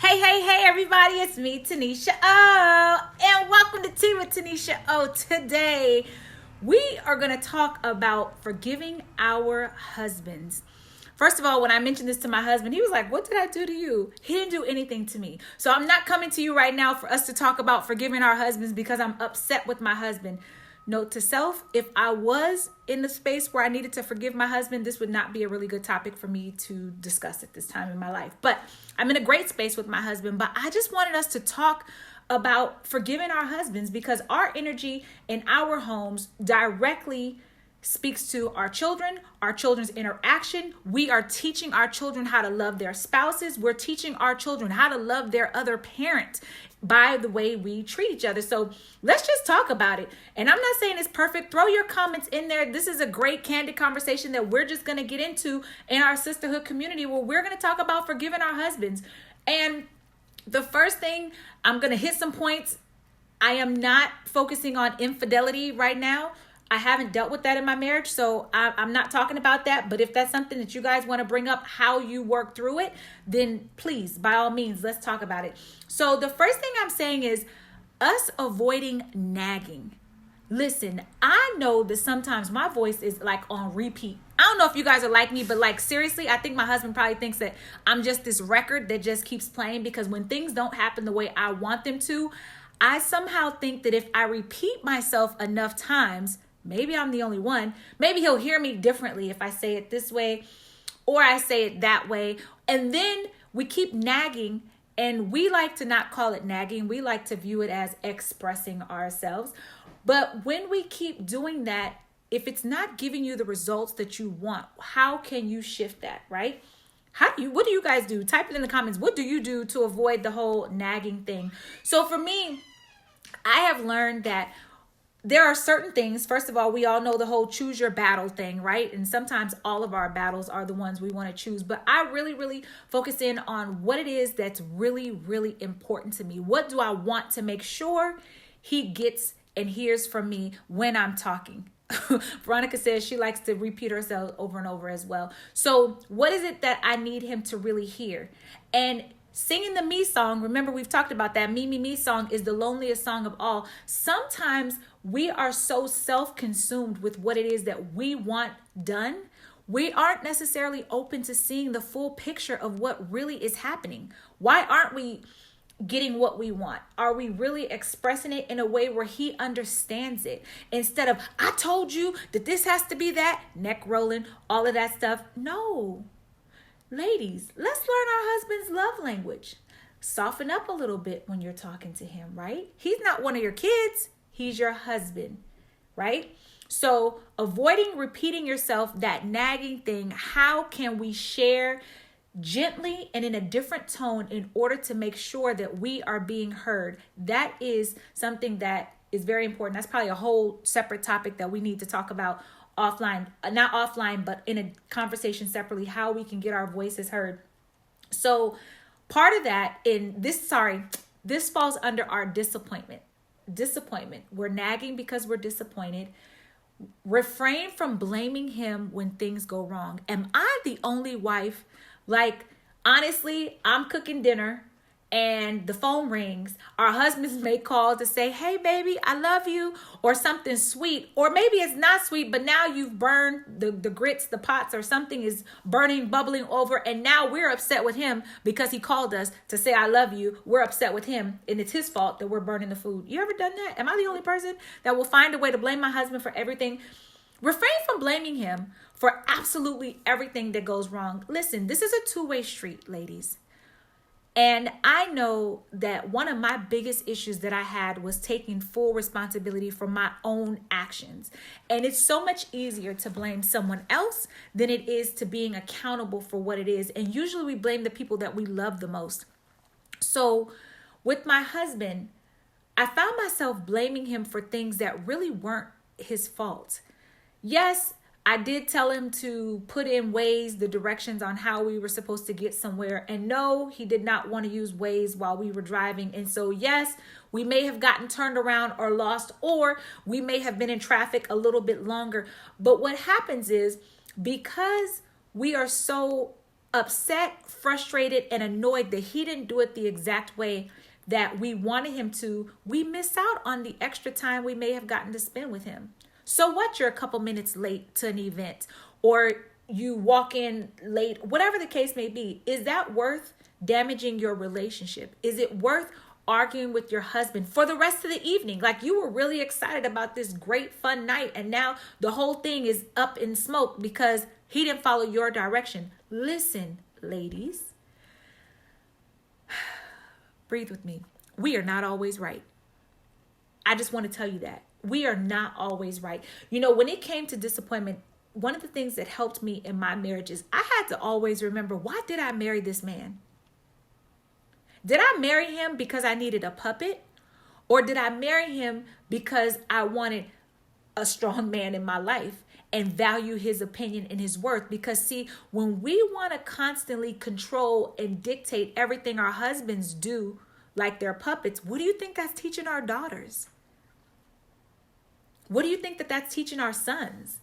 Hey, everybody, it's me, Tuniscia O, and welcome to Tea with Tuniscia O. Today, we are going to talk about forgiving our husbands. First of all, when I mentioned this to my husband, he was like, "What did I do to you?" He didn't do anything to me. So I'm not coming to you right now for us to talk about forgiving our husbands because I'm upset with my husband. Note to self, if I was in the space where I needed to forgive my husband, this would not be a really good topic for me to discuss at this time in my life. But I'm in a great space with my husband, but I just wanted us to talk about forgiving our husbands because our energy in our homes directly speaks to our children, our children's interaction. We are teaching our children how to love their spouses. We're teaching our children how to love their other parent by the way we treat each other. So let's just talk about it. And I'm not saying it's perfect. Throw your comments in there. This is a great candid conversation that we're just going to get into in our sisterhood community where we're going to talk about forgiving our husbands. And the first thing, I'm going to hit some points. I am not focusing on infidelity right now. I haven't dealt with that in my marriage, so I'm not talking about that. But if that's something that you guys want to bring up, how you work through it, then please, by all means, let's talk about it. So the first thing I'm saying is us avoiding nagging. Listen, I know that sometimes my voice is like on repeat. I don't know if you guys are like me, but like seriously, I think my husband probably thinks that I'm just this record that just keeps playing because when things don't happen the way I want them to, I somehow think that if I repeat myself enough times, maybe I'm the only one. Maybe he'll hear me differently if I say it this way or I say it that way. And then we keep nagging, and we like to not call it nagging. We like to view it as expressing ourselves. But when we keep doing that, if it's not giving you the results that you want, how can you shift that, right? What do you guys do? Type it in the comments. What do you do to avoid the whole nagging thing? So for me, I have learned that there are certain things. First of all, we all know the whole choose your battle thing, right? And sometimes all of our battles are the ones we want to choose. But I really focus in on what it is that's really important to me. What do I want to make sure he gets and hears from me when I'm talking? Veronica says she likes to repeat herself over and over as well. So what is it that I need him to really hear? And singing the me song, remember we've talked about that. Me song is the loneliest song of all. Sometimes we are so self-consumed with what it is that we want done. We aren't necessarily open to seeing the full picture of what really is happening. Why aren't we getting what we want? Are we really expressing it in a way where he understands it? Instead of, I told you that this has to be that, neck rolling, all of that stuff. No. Ladies, let's learn our husband's love language. Soften up a little bit when you're talking to him, right? He's not one of your kids. He's your husband, right? So avoiding repeating yourself, that nagging thing, how can we share gently and in a different tone in order to make sure that we are being heard? That is something that is very important. That's probably a whole separate topic that we need to talk about offline, not offline, but in a conversation separately, how we can get our voices heard. So part of that this falls under our disappointment. We're nagging because we're disappointed. Refrain from blaming him when things go wrong. Am I the only wife? Like, honestly, I'm cooking dinner and the phone rings. Our husbands may call to say, "Hey, baby, I love you," or something sweet. Or maybe it's not sweet, but now you've burned the grits, the pots, or something is burning, bubbling over. And now we're upset with him because he called us to say, "I love you." We're upset with him, and it's his fault that we're burning the food. You ever done that? Am I the only person that will find a way to blame my husband for everything? Refrain from blaming him for absolutely everything that goes wrong. Listen, this is a two-way street, ladies. And I know that one of my biggest issues that I had was taking full responsibility for my own actions. And it's so much easier to blame someone else than it is to being accountable for what it is. And usually we blame the people that we love the most. So with my husband, I found myself blaming him for things that really weren't his fault. Yes, I did tell him to put in Waze, the directions on how we were supposed to get somewhere. And no, he did not want to use Waze while we were driving. And so, yes, we may have gotten turned around or lost, or we may have been in traffic a little bit longer. But what happens is because we are so upset, frustrated, and annoyed that he didn't do it the exact way that we wanted him to, we miss out on the extra time we may have gotten to spend with him. So what, you're a couple minutes late to an event, or you walk in late, whatever the case may be, is that worth damaging your relationship? Is it worth arguing with your husband for the rest of the evening? Like, you were really excited about this great fun night, and now the whole thing is up in smoke because he didn't follow your direction. Listen, ladies, breathe with me. We are not always right. I just want to tell you that. We are not always right. You know, when it came to disappointment, one of the things that helped me in my marriage is I had to always remember, why did I marry this man? Did I marry him because I needed a puppet? Or did I marry him because I wanted a strong man in my life and value his opinion and his worth? Because see, when we want to constantly control and dictate everything our husbands do like they're puppets, what do you think that's teaching our daughters? What do you think that that's teaching our sons?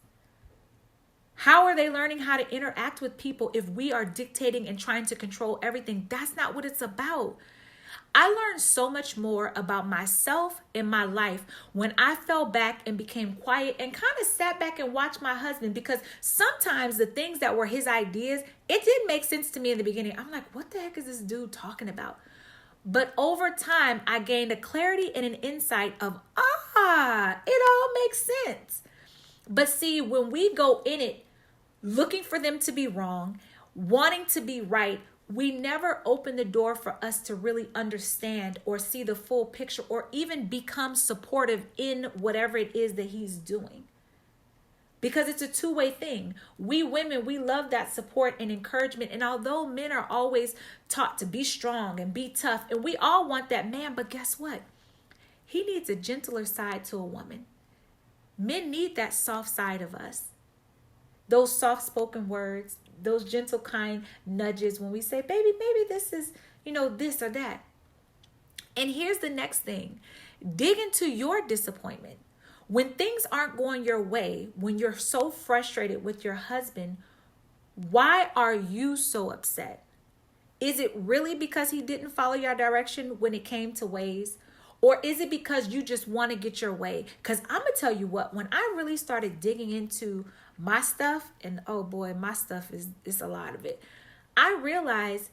How are they learning how to interact with people if we are dictating and trying to control everything? That's not what it's about. I learned so much more about myself and my life when I fell back and became quiet and kind of sat back and watched my husband, because sometimes the things that were his ideas, it didn't make sense to me in the beginning. I'm like, what the heck is this dude talking about? But over time, I gained a clarity and an insight of, it all makes sense. But see, when we go in it looking for them to be wrong, wanting to be right, we never open the door for us to really understand or see the full picture or even become supportive in whatever it is that he's doing. Because it's a two-way thing. We women, we love that support and encouragement. And although men are always taught to be strong and be tough, and we all want that man, but guess what? He needs a gentler side to a woman. Men need that soft side of us. Those soft-spoken words, those gentle, kind nudges when we say, baby, this is, this or that. And here's the next thing. Dig into your disappointment. When things aren't going your way, when you're so frustrated with your husband, why are you so upset? Is it really because he didn't follow your direction when it came to ways? Or is it because you just want to get your way? Because I'm going to tell you what, when I really started digging into my stuff, and oh boy, my stuff is a lot of it, I realized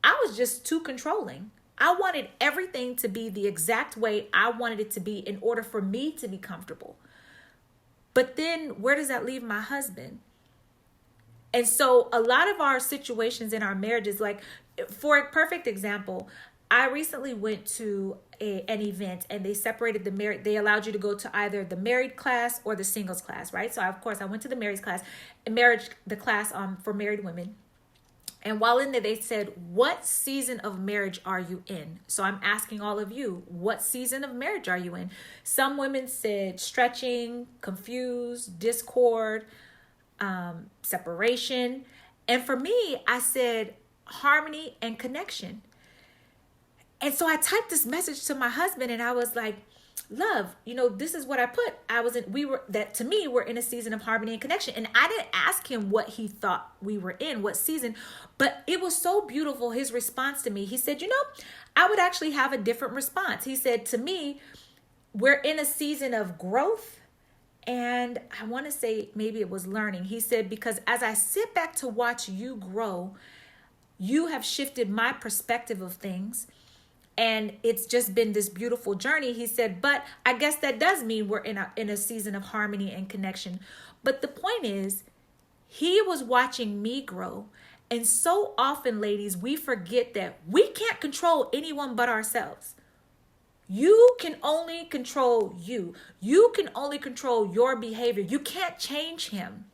I was just too controlling. I wanted everything to be the exact way I wanted it to be in order for me to be comfortable. But then where does that leave my husband? And so a lot of our situations in our marriages, like for a perfect example, I recently went to an event and they separated they allowed you to go to either the married class or the singles class, right? So of course I went to the married class, the class for married women. And while in there, they said, what season of marriage are you in? So I'm asking all of you, what season of marriage are you in? Some women said stretching, confused, discord, separation. And for me, I said harmony and connection. And so I typed this message to my husband and I was like, love, this is what I put. We're in a season of harmony and connection. And I didn't ask him what he thought we were in, what season, but it was so beautiful, his response to me. He said, I would actually have a different response. He said to me, we're in a season of growth. And I want to say maybe it was learning. He said, because as I sit back to watch you grow, you have shifted my perspective of things. And it's just been this beautiful journey. He said, but I guess that does mean we're in a season of harmony and connection. But the point is, he was watching me grow. And so often, ladies, we forget that we can't control anyone but ourselves. You can only control you. You can only control your behavior. You can't change him.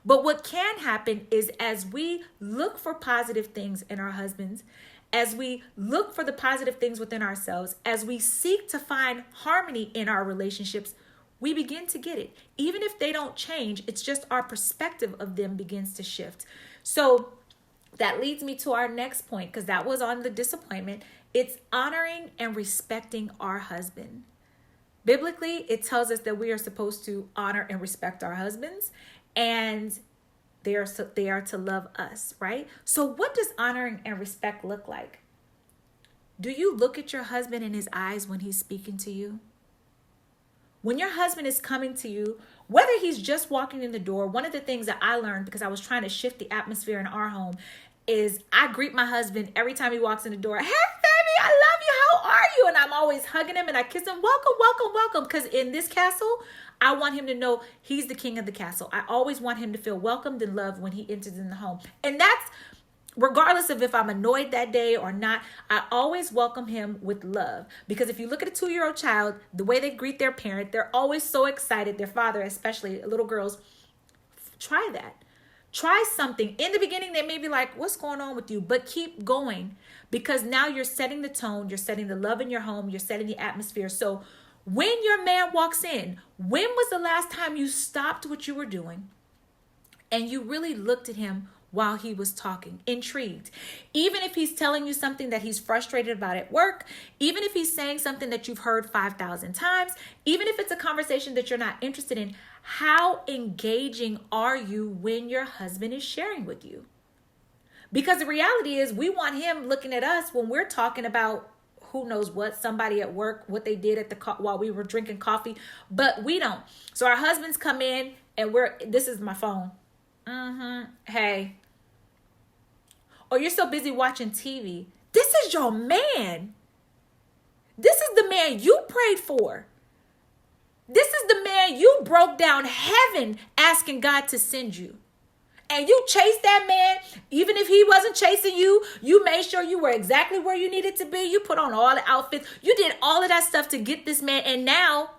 But what can happen is as we look for positive things in our husbands, as we look for the positive things within ourselves, as we seek to find harmony in our relationships, we begin to get it. Even if they don't change, it's just our perspective of them begins to shift. So that leads me to our next point, because that was on the disappointment. It's honoring and respecting our husband. Biblically, it tells us that we are supposed to honor and respect our husbands. And They are to love us, right? So what does honoring and respect look like? Do you look at your husband in his eyes when he's speaking to you? When your husband is coming to you, whether he's just walking in the door, one of the things that I learned because I was trying to shift the atmosphere in our home is I greet my husband every time he walks in the door. Hey, baby, I love you. How are you? And I'm always hugging him and I kiss him. Welcome, welcome, welcome. Because in this castle, I want him to know he's the king of the castle. I always want him to feel welcomed and loved when he enters in the home. And that's regardless of if I'm annoyed that day or not, I always welcome him with love. Because if you look at a 2-year-old child, the way they greet their parent, they're always so excited, their father, especially little girls. Try that. Try something. In the beginning, they may be like, what's going on with you? But keep going, because now you're setting the tone, you're setting the love in your home, you're setting the atmosphere. So when your man walks in, when was the last time you stopped what you were doing and you really looked at him while he was talking, intrigued? Even if he's telling you something that he's frustrated about at work, even if he's saying something that you've heard 5,000 times, even if it's a conversation that you're not interested in, how engaging are you when your husband is sharing with you? Because the reality is we want him looking at us when we're talking about who knows what, somebody at work, what they did at while we were drinking coffee, but we don't. So our husbands come in and this is my phone. Hey. Or you're so busy watching TV. This is your man. This is the man you prayed for. This is the man you broke down heaven asking God to send you. And you chased that man, even if he wasn't chasing you. You made sure you were exactly where you needed to be. You put on all the outfits. You did all of that stuff to get this man. And now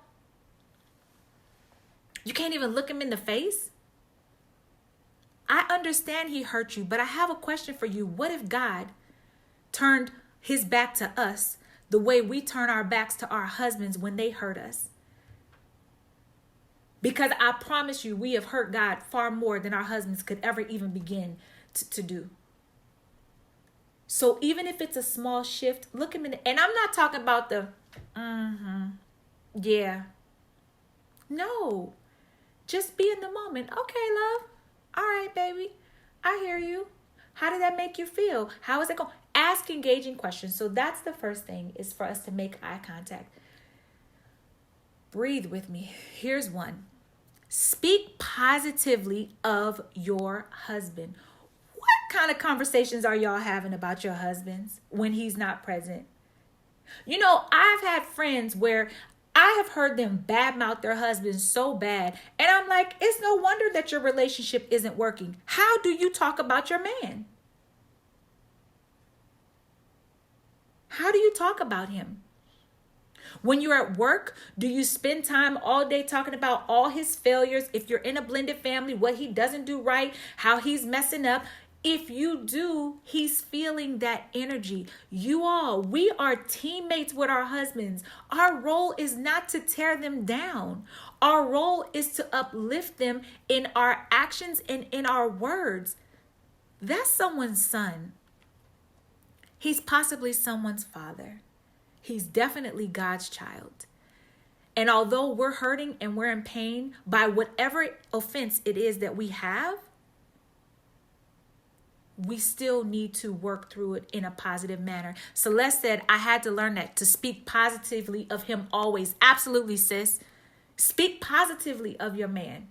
you can't even look him in the face. I understand he hurt you, but I have a question for you. What if God turned his back to us the way we turn our backs to our husbands when they hurt us? Because I promise you, we have hurt God far more than our husbands could ever even begin to do. So even if it's a small shift, look him in the, and I'm not talking about the, yeah. No, just be in the moment. Okay, love. All right, baby, I hear you. How did that make you feel? How is it going? Ask engaging questions. So that's the first thing, is for us to make eye contact. Breathe with me. Here's one. Speak positively of your husband. What kind of conversations are y'all having about your husbands when he's not present? You know, I've had friends where I have heard them badmouth their husbands so bad. And I'm like, it's no wonder that your relationship isn't working. How do you talk about your man? How do you talk about him? When you're at work, do you spend time all day talking about all his failures? If you're in a blended family, what he doesn't do right, how he's messing up. If you do, he's feeling that energy. We are teammates with our husbands. Our role is not to tear them down. Our role is to uplift them in our actions and in our words. That's someone's son. He's possibly someone's father. He's definitely God's child. And although we're hurting and we're in pain by whatever offense it is that we have, we still need to work through it in a positive manner. Celeste said, I had to learn that, to speak positively of him always. Absolutely, sis. Speak positively of your man,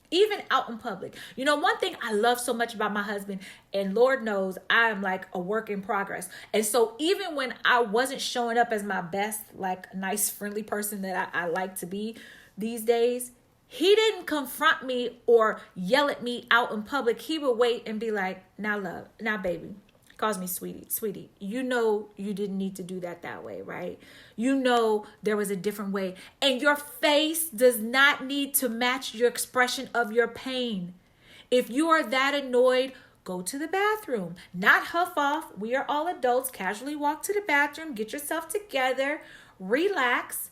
even out in public. You know, one thing I love so much about my husband, and Lord knows I am like a work in progress. And so even when I wasn't showing up as my best, like nice, friendly person that I like to be these days, he didn't confront me or yell at me out in public. He would wait and be like, now love, now baby. He calls me sweetie. You know you didn't need to do that way, right? You know there was a different way. And your face does not need to match your expression of your pain. If you are that annoyed, go to the bathroom. Not huff off. We are all adults. Casually walk to the bathroom. Get yourself together. Relax.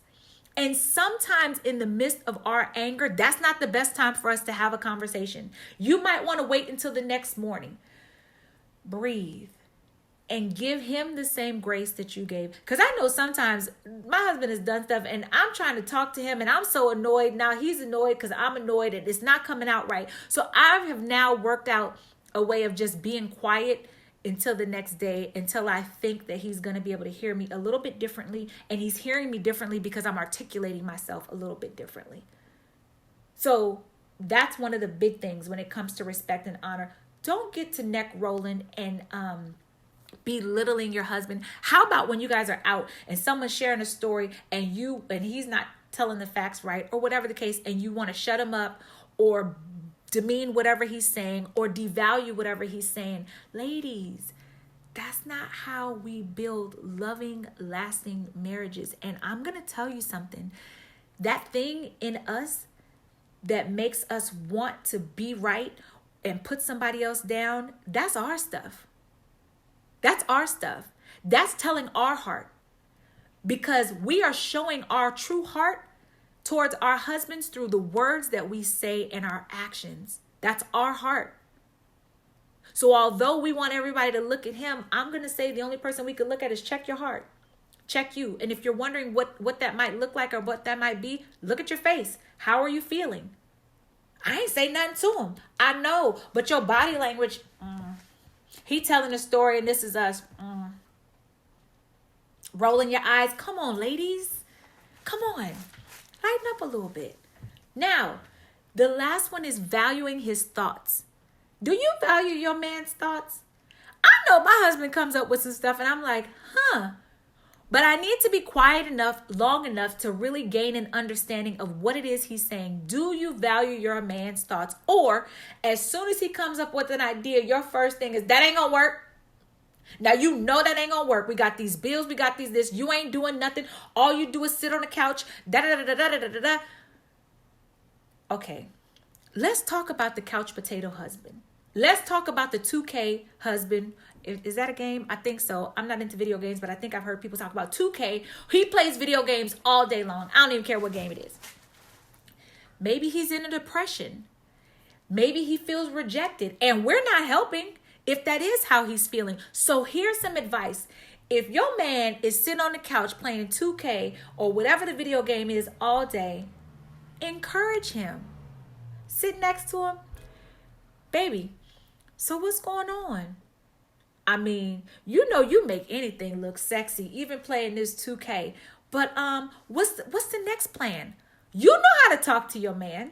And sometimes in the midst of our anger, that's not the best time for us to have a conversation. You might want to wait until the next morning. Breathe and give him the same grace that you gave. Because I know sometimes my husband has done stuff and I'm trying to talk to him and I'm so annoyed. Now he's annoyed because I'm annoyed and it's not coming out right. So I have now worked out a way of just being quiet until the next day, until I think that he's going to be able to hear me a little bit differently. And he's hearing me differently because I'm articulating myself a little bit differently. So that's one of the big things when it comes to respect and honor. Don't get to neck rolling and belittling your husband. How about when you guys are out and someone's sharing a story and he's not telling the facts right, or whatever the case, and you want to shut him up or demean whatever he's saying or devalue whatever he's saying. Ladies, that's not how we build loving, lasting marriages. And I'm going to tell you something. That thing in us that makes us want to be right and put somebody else down, that's our stuff. That's our stuff. That's telling our heart, because we are showing our true heart towards our husbands through the words that we say and our actions. That's our heart. So although we want everybody to look at him, I'm going to say the only person we could look at is check your heart. Check you. And if you're wondering what that might look like or what that might be, look at your face. How are you feeling? I ain't say nothing to him. I know. But your body language, he telling a story and this is us. Rolling your eyes. Come on, ladies. Come on. Lighten up a little bit. Now, the last one is valuing his thoughts. Do you value your man's thoughts? I know my husband comes up with some stuff and I'm like, but I need to be quiet enough, long enough to really gain an understanding of what it is he's saying. Do you value your man's thoughts? Or as soon as he comes up with an idea, your first thing is, that ain't gonna work. Now, you know that ain't gonna work. We got these bills. We got this. You ain't doing nothing. All you do is sit on the couch. Okay, let's talk about the couch potato husband. Let's talk about the 2K husband. Is that a game? I think so. I'm not into video games, but I think I've heard people talk about 2K. He plays video games all day long. I don't even care what game it is. Maybe he's in a depression. Maybe he feels rejected, and we're not helping if that is how he's feeling. So here's some advice. If your man is sitting on the couch playing 2K or whatever the video game is all day, encourage him. Sit next to him. Baby, so what's going on? I mean, you know you make anything look sexy, even playing this 2K. But what's the next plan? You know how to talk to your man.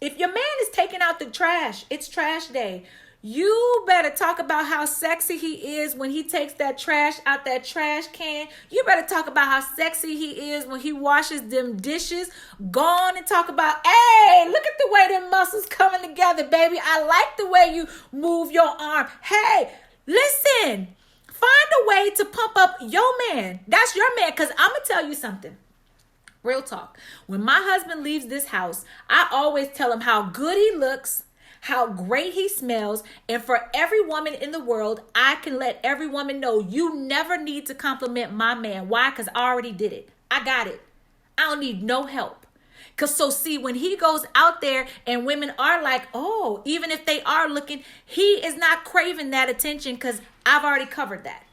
If your man is taking out the trash, it's trash day. You better talk about how sexy he is when he takes that trash out that trash can. You better talk about how sexy he is when he washes them dishes. Go on and talk about, hey, look at the way them muscles coming together, baby. I like the way you move your arm. Hey, listen, find a way to pump up your man. That's your man, because I'm going to tell you something. Real talk. When my husband leaves this house, I always tell him how good he looks, how great he smells, and for every woman in the world, I can let every woman know you never need to compliment my man. Why? Because I already did it. I got it. I don't need no help. Because so see, when he goes out there and women are like, oh, even if they are looking, he is not craving that attention because I've already covered that.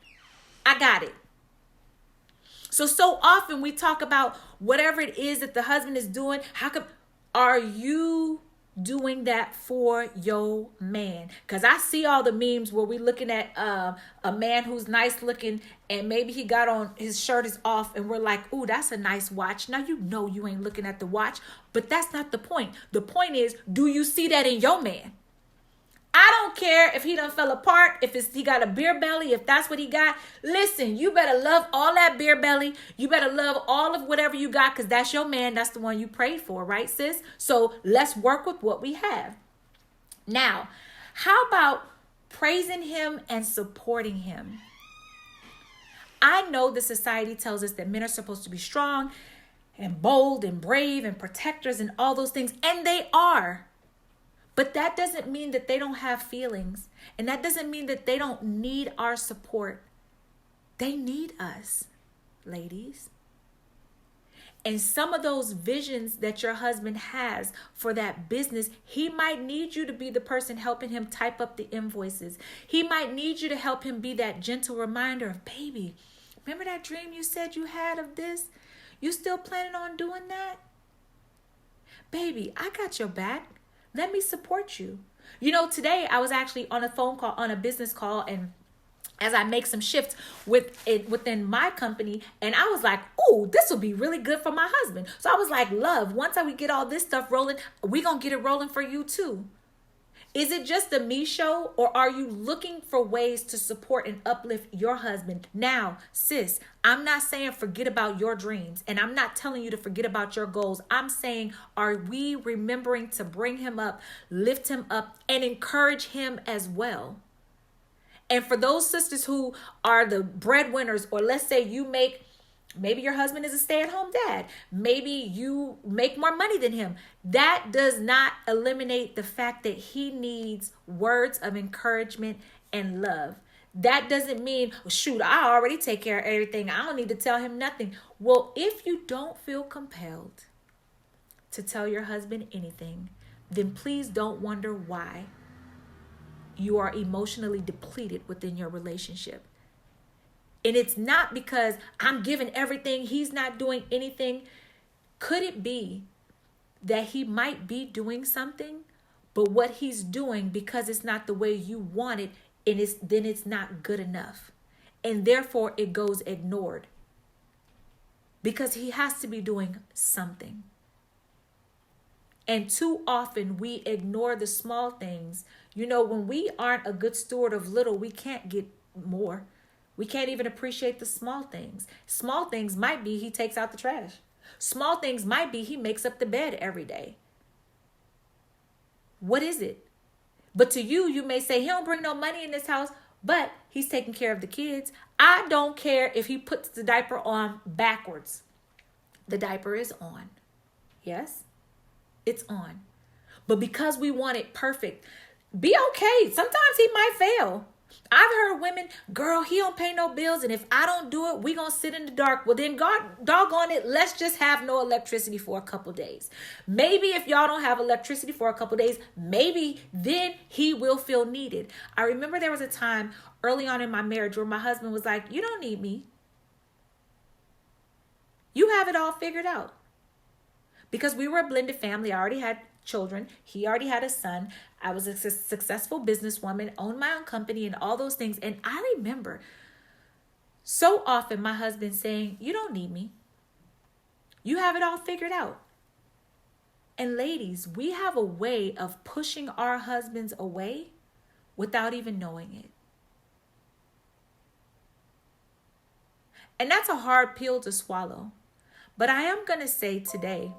I got it. So often we talk about whatever it is that the husband is doing. Are you doing that for your man? Because I see all the memes where we looking at a man who's nice looking and maybe he got on, his shirt is off and we're like, ooh, that's a nice watch. Now you know you ain't looking at the watch, but that's not the point. The point is, do you see that in your man? I don't care if he done fell apart, if he got a beer belly, if that's what he got. Listen, you better love all that beer belly. You better love all of whatever you got, because that's your man. That's the one you prayed for, right, sis? So let's work with what we have. Now, how about praising him and supporting him? I know the society tells us that men are supposed to be strong and bold and brave and protectors and all those things, and they are. But that doesn't mean that they don't have feelings. And that doesn't mean that they don't need our support. They need us, ladies. And some of those visions that your husband has for that business, he might need you to be the person helping him type up the invoices. He might need you to help him be that gentle reminder of, baby, remember that dream you said you had of this? You still planning on doing that? Baby, I got your back. Let me support you. You know, today I was actually on a phone call, on a business call, and as I make some shifts within my company, and I was like, oh, this will be really good for my husband. So I was like, love, once we get all this stuff rolling, we gonna get it rolling for you too. Is it just a me show, or are you looking for ways to support and uplift your husband? Now, sis, I'm not saying forget about your dreams, and I'm not telling you to forget about your goals. I'm saying, are we remembering to bring him up, lift him up, and encourage him as well? And for those sisters who are the breadwinners, or let's say maybe your husband is a stay-at-home dad, maybe you make more money than him, that does not eliminate the fact that he needs words of encouragement and love. That doesn't mean, shoot, I already take care of everything, I don't need to tell him nothing. Well, if you don't feel compelled to tell your husband anything, then please don't wonder why you are emotionally depleted within your relationship. And it's not because I'm giving everything, he's not doing anything. Could it be that he might be doing something, but what he's doing, because it's not the way you want it, then it's not good enough. And therefore it goes ignored. Because he has to be doing something. And too often we ignore the small things. You know, when we aren't a good steward of little, we can't get more. We can't even appreciate the small things. Small things might be he takes out the trash. Small things might be he makes up the bed every day. What is it? But to you, you may say, he don't bring no money in this house, but he's taking care of the kids. I don't care if he puts the diaper on backwards. The diaper is on. Yes, it's on. But because we want it perfect, be okay. Sometimes he might fail. I've heard women, girl, he don't pay no bills, and if I don't do it, we gonna sit in the dark. Well, then God, doggone it, let's just have no electricity for a couple days. Maybe if y'all don't have electricity for a couple days, maybe then he will feel needed. I remember there was a time early on in my marriage where my husband was like, you don't need me. You have it all figured out. Because we were a blended family. I already had children. He already had a son. I was a successful businesswoman, owned my own company and all those things. And I remember so often my husband saying, you don't need me. You have it all figured out. And ladies, we have a way of pushing our husbands away without even knowing it. And that's a hard pill to swallow. But I am going to say today,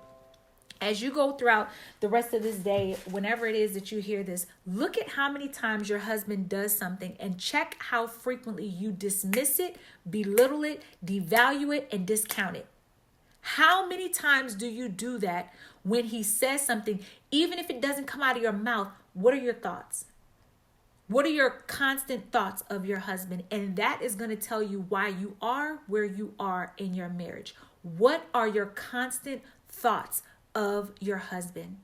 as you go throughout the rest of this day, whenever it is that you hear this, look at how many times your husband does something and check how frequently you dismiss it, belittle it, devalue it, and discount it. How many times do you do that when he says something, even if it doesn't come out of your mouth? What are your thoughts? What are your constant thoughts of your husband? And that is going to tell you why you are where you are in your marriage. What are your constant thoughts of your husband?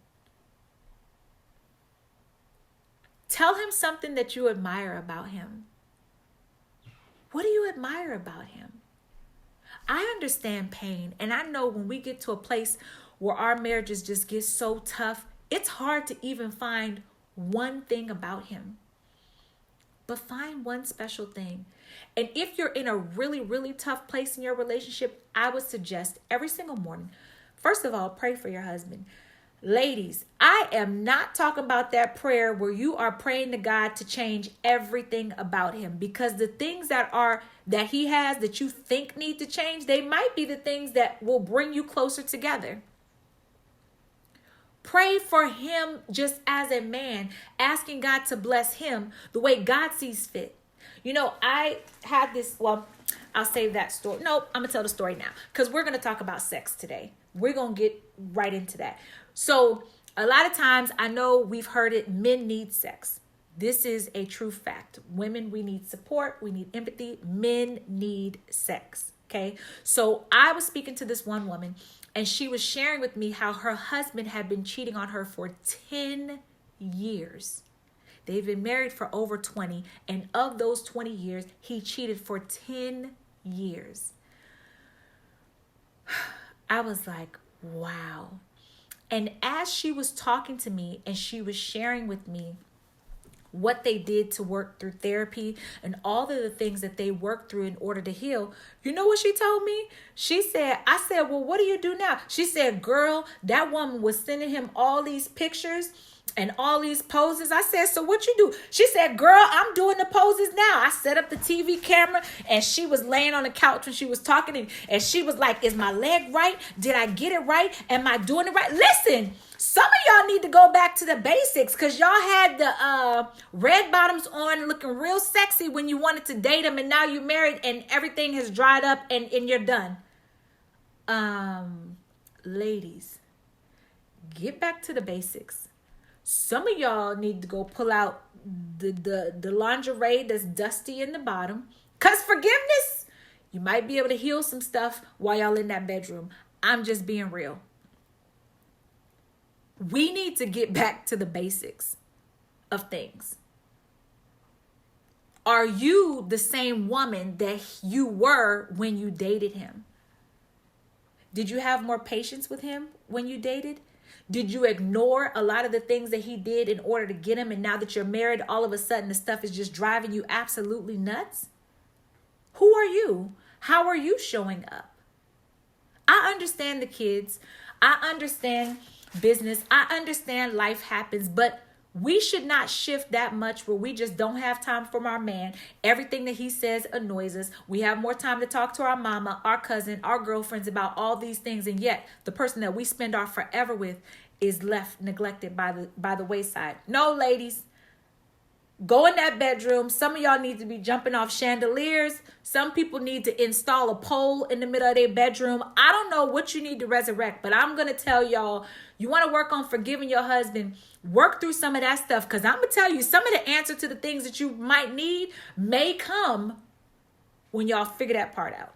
Tell him something that you admire about him. What do you admire about him? I understand pain, and I know when we get to a place where our marriages just get so tough, it's hard to even find one thing about him. But find one special thing. And if you're in a really, really tough place in your relationship, I would suggest every single morning, first of all, pray for your husband. Ladies, I am not talking about that prayer where you are praying to God to change everything about him, because the things that he has that you think need to change, they might be the things that will bring you closer together. Pray for him just as a man, asking God to bless him the way God sees fit. You know, I had this, well, I'll save that story. Nope, I'm going to tell the story now because we're going to talk about sex today. We're going to get right into that. So a lot of times, I know we've heard it, men need sex. This is a true fact. Women, we need support. We need empathy. Men need sex. Okay. So I was speaking to this one woman, And she was sharing with me how her husband had been cheating on her for 10 years. They've been married for over 20. And of those 20 years, he cheated for 10 years. I was like, wow. And as she was talking to me and she was sharing with me what they did to work through therapy and all of the things that they worked through in order to heal, you know what she told me? I said, well, what do you do now? She said, girl, that woman was sending him all these pictures and all these poses. I said, so what you do? She said, girl, I'm doing the poses now. I set up the TV camera and she was laying on the couch when she was talking and she was like, is my leg right? Did I get it right? Am I doing it right? Listen, some of y'all need to go back to the basics because y'all had the red bottoms on looking real sexy when you wanted to date them, and now you're married and everything has dried up and you're done. Ladies, get back to the basics. Some of y'all need to go pull out the lingerie that's dusty in the bottom. Because forgiveness, you might be able to heal some stuff while y'all in that bedroom. I'm just being real. We need to get back to the basics of things. Are you the same woman that you were when you dated him? Did you have more patience with him when you dated? Did you ignore a lot of the things that he did in order to get him? And now that you're married, all of a sudden the stuff is just driving you absolutely nuts? Who are you? How are you showing up? I understand the kids. I understand business. I understand life happens, but we should not shift that much where we just don't have time for our man. Everything that he says annoys us. We have more time to talk to our mama, our cousin, our girlfriends about all these things. And yet the person that we spend our forever with is left neglected by the wayside. No, ladies, go in that bedroom. Some of y'all need to be jumping off chandeliers. Some people need to install a pole in the middle of their bedroom. I don't know what you need to resurrect, but I'm going to tell y'all, you want to work on forgiving your husband, work through some of that stuff. Because I'm going to tell you, some of the answer to the things that you might need may come when y'all figure that part out.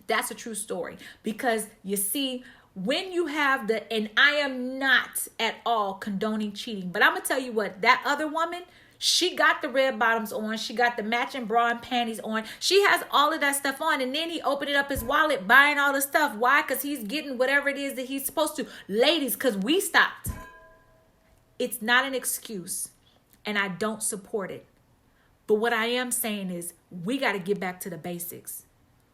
That's a true story. Because you see, when you have and I am not at all condoning cheating, but I'm going to tell you what, that other woman, she got the red bottoms on. She got the matching bra and panties on. She has all of that stuff on. And then he opened up his wallet buying all the stuff. Why? Because he's getting whatever it is that he's supposed to. Ladies, because we stopped. It's not an excuse. And I don't support it. But what I am saying is we got to get back to the basics.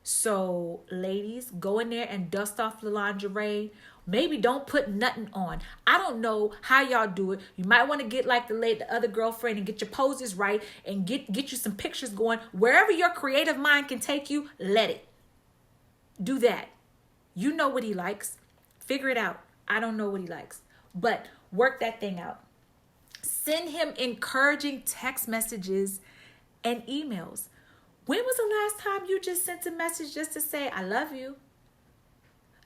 So ladies, go in there and dust off the lingerie. Maybe don't put nothing on. I don't know how y'all do it. You might want to get like the other girlfriend and get your poses right and get you some pictures going. Wherever your creative mind can take you, let it. Do that. You know what he likes. Figure it out. I don't know what he likes. But work that thing out. Send him encouraging text messages and emails. When was the last time you just sent a message just to say, I love you?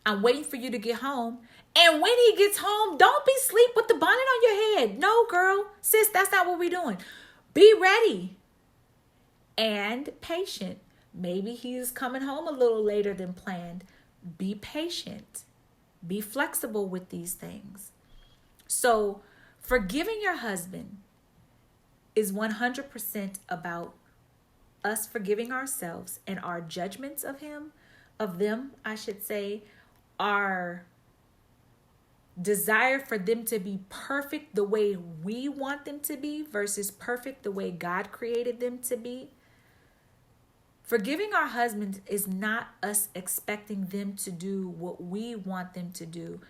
I'm waiting for you to get home. And when he gets home, don't be asleep with the bonnet on your head. No, girl. Sis, that's not what we're doing. Be ready and patient. Maybe he's coming home a little later than planned. Be patient. Be flexible with these things. So forgiving your husband is 100% about us forgiving ourselves and our judgments of them, I should say, our desire for them to be perfect the way we want them to be versus perfect the way God created them to be. Forgiving our husbands is not us expecting them to do what we want them to do.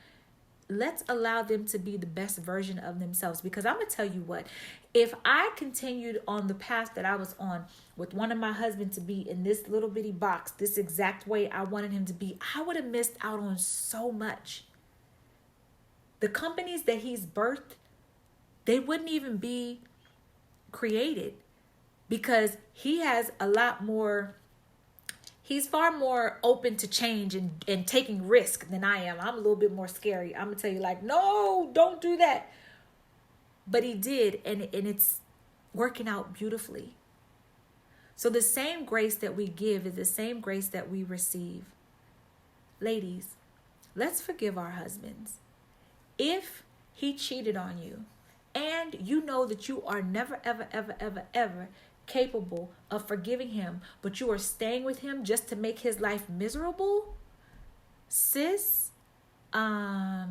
Let's allow them to be the best version of themselves. Because I'm going to tell you what, if I continued on the path that I was on with one of my husbands to be in this little bitty box, this exact way I wanted him to be, I would have missed out on so much. The companies that he's birthed, they wouldn't even be created because he has a lot more. He's far more open to change and taking risk than I am. I'm a little bit more scary. I'm going to tell you like, no, don't do that. But he did, and it's working out beautifully. So the same grace that we give is the same grace that we receive. Ladies, Let's forgive our husbands. If he cheated on you and you know that you are never, ever, ever, ever, ever capable of forgiving him, but you are staying with him just to make his life miserable, sis, I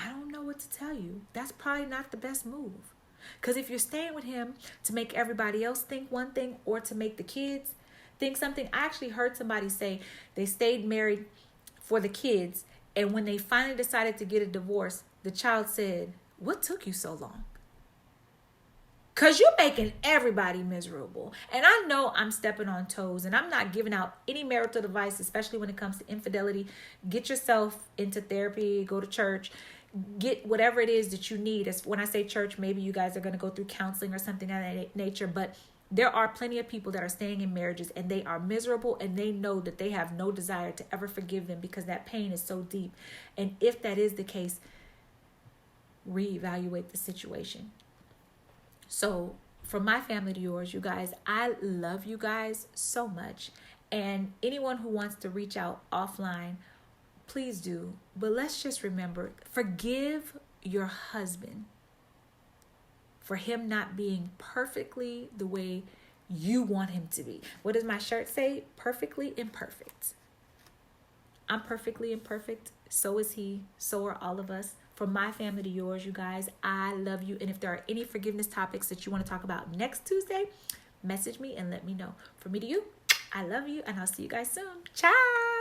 don't know what to tell you. That's probably not the best move. Because if you're staying with him to make everybody else think one thing or to make the kids think something, I actually heard somebody say they stayed married for the kids, and when they finally decided to get a divorce, the child said, "What took you so long?" Because you're making everybody miserable. And I know I'm stepping on toes, and I'm not giving out any marital advice, especially when it comes to infidelity. Get yourself into therapy, go to church, get whatever it is that you need. As when I say church, maybe you guys are going to go through counseling or something of that nature, but there are plenty of people that are staying in marriages and they are miserable, and they know that they have no desire to ever forgive them because that pain is so deep. And if that is the case, reevaluate the situation. So from my family to yours, you guys, I love you guys so much. And anyone who wants to reach out offline, please do. But let's just remember, forgive your husband for him not being perfectly the way you want him to be. What does my shirt say? Perfectly imperfect. I'm perfectly imperfect. So is he. So are all of us. From my family to yours, you guys, I love you. And if there are any forgiveness topics that you want to talk about next Tuesday, message me and let me know. From me to you, I love you, and I'll see you guys soon. Ciao.